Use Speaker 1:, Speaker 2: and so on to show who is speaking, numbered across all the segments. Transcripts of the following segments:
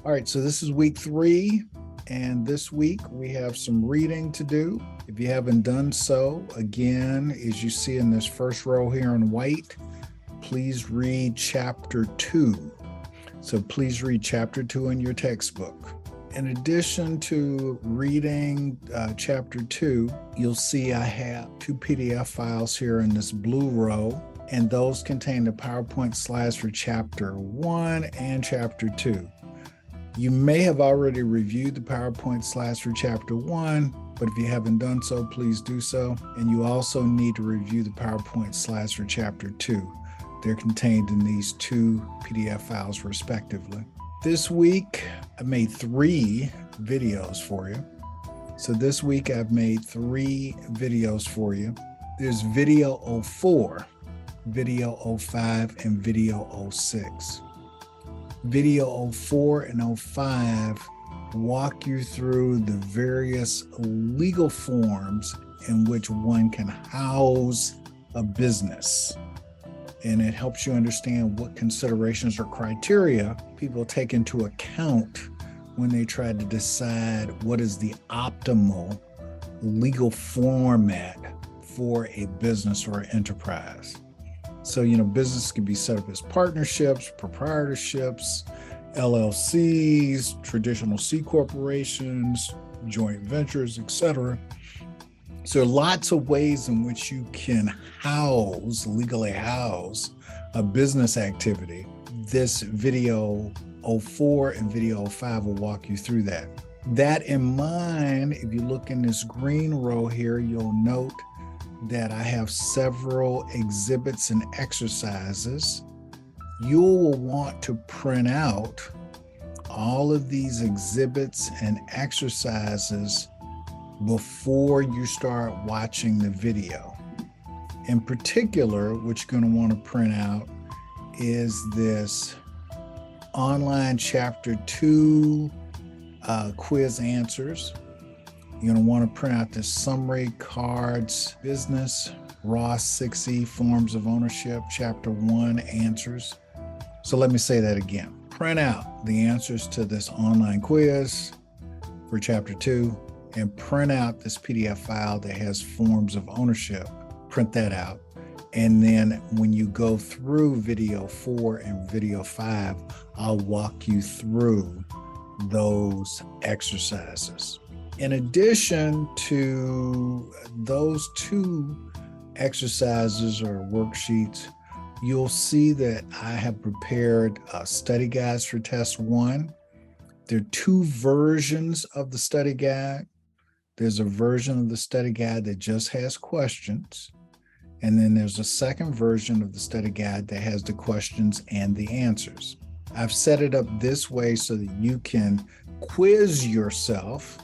Speaker 1: All right, so this is week 3, and this week we have some reading to do. If you haven't done so, again, as you see in this first row here in white, please read chapter 2. So please read chapter 2 in your textbook. In addition to reading chapter 2, you'll see I have 2 PDF files here in this blue row, and those contain the PowerPoint slides for chapter 1 and chapter 2. You may have already reviewed the PowerPoint slides for chapter 1, but if you haven't done so, please do so. And you also need to review the PowerPoint slides for chapter 2. They're contained in these 2 PDF files respectively. This week, I made 3 videos for you. So this week, I've made 3 videos for you. There's video 04, video 05, and video 06. Video 04 and 05 walk you through the various legal forms in which one can house a business. And it helps you understand what considerations or criteria people take into account when they try to decide what is the optimal legal format for a business or enterprise. So, business can be set up as partnerships, proprietorships, LLCs, traditional C corporations, joint ventures, etc. So lots of ways in which you can legally house a business activity. This video 04 and video 05 will walk you through that. That in mind, if you look in this green row here, you'll note that I have several exhibits and exercises. You will want to print out all of these exhibits and exercises before you start watching the video. In particular, what you're going to want to print out is this online chapter 2 quiz answers. You're going to want to print out this summary cards, business, Ross 6E, forms of ownership, chapter 1 answers. So let me say that again. Print out the answers to this online quiz for chapter 2 and print out this PDF file that has forms of ownership. Print that out. And then when you go through video 4 and video 5, I'll walk you through those exercises. In addition to those 2 exercises or worksheets, you'll see that I have prepared study guides for test 1. There are 2 versions of the study guide. There's a version of the study guide that just has questions. And then there's a second version of the study guide that has the questions and the answers. I've set it up this way so that you can quiz yourself.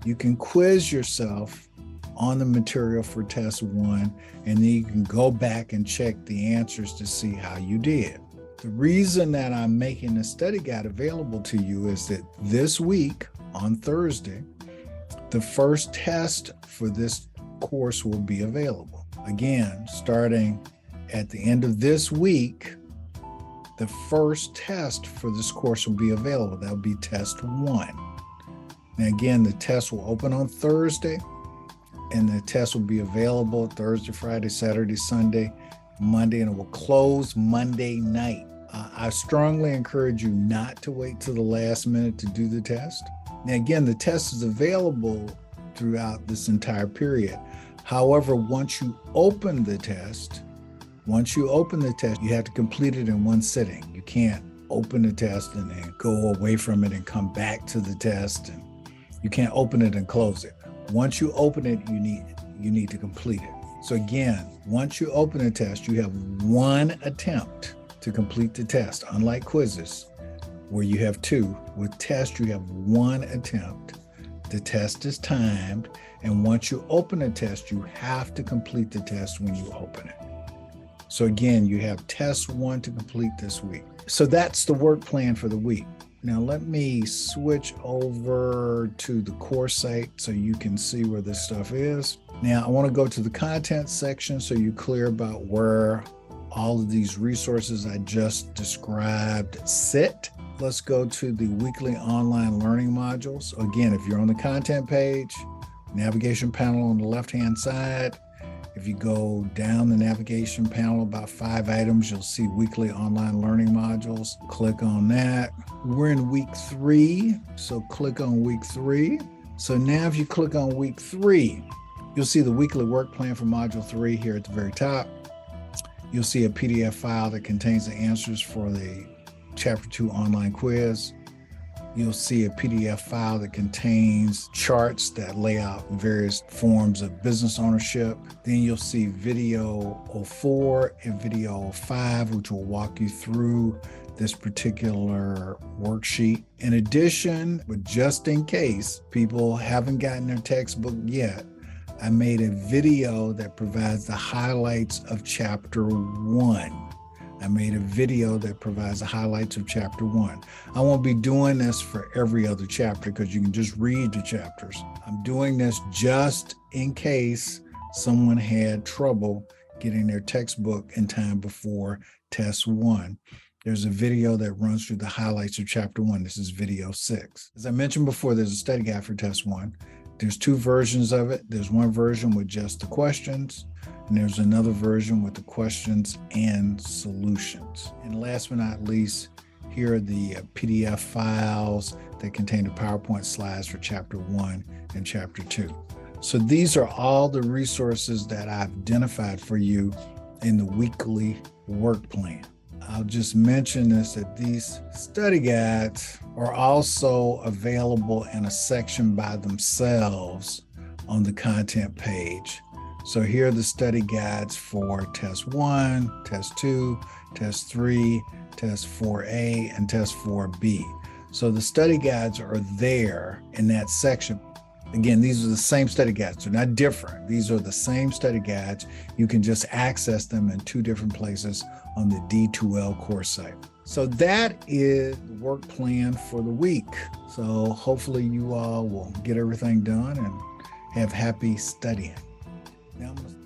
Speaker 1: You can quiz yourself on the material for test 1, and then you can go back and check the answers to see how you did. The reason that I'm making the study guide available to you is that this week, on Thursday, the first test for this course will be available. Again, starting at the end of this week, the first test for this course will be available. That'll be test 1. Now, again, the test will open on Thursday, and the test will be available Thursday, Friday, Saturday, Sunday, Monday, and it will close Monday night. I strongly encourage you not to wait till the last minute to do the test. Now, again, the test is available throughout this entire period. However, once you open the test, you have to complete it in one sitting. You can't open the test and then go away from it and come back to the test. And you can't open it and close it. Once you open it, you need to complete it. So again, once you open a test, you have 1 attempt to complete the test. Unlike quizzes, where you have 2, with tests, you have 1 attempt. The test is timed, and once you open a test, you have to complete the test when you open it. So again, you have test 1 to complete this week. So that's the work plan for the week. Now let me switch over to the course site so you can see where this stuff is. Now I want to go to the content section so you're clear about where all of these resources I just described sit. Let's go to the weekly online learning modules. Again, if you're on the content page, navigation panel on the left-hand side, if you go down the navigation panel about 5 items, you'll see weekly online learning modules. Click on that. We're in week 3, so click on week 3. So now if you click on week 3, you'll see the weekly work plan for module 3 here at the very top. You'll see a PDF file that contains the answers for the chapter 2 online quiz. You'll see a PDF file that contains charts that lay out various forms of business ownership. Then you'll see video 04 and video 05, which will walk you through this particular worksheet. In addition, but just in case people haven't gotten their textbook yet, I made a video that provides the highlights of chapter 1. I made a video that provides the highlights of chapter 1. I won't be doing this for every other chapter because you can just read the chapters. I'm doing this just in case someone had trouble getting their textbook in time before test 1. There's a video that runs through the highlights of chapter 1. This is video 6. As I mentioned before, there's a study guide for test 1. There's 2 versions of it. There's one version with just the questions, and there's another version with the questions and solutions. And last but not least, here are the PDF files that contain the PowerPoint slides for chapter 1 and chapter 2. So these are all the resources that I've identified for you in the weekly work plan. I'll just mention this, that these study guides are also available in a section by themselves on the content page. So here are the study guides for test 1, test 2, test 3, test 4A, and test 4B. So the study guides are there in that section. Again, these are the same study guides. They're not different. These are the same study guides. You can just access them in 2 different places on the D2L course site. So that is the work plan for the week. So hopefully you all will get everything done and have happy studying. Now I'm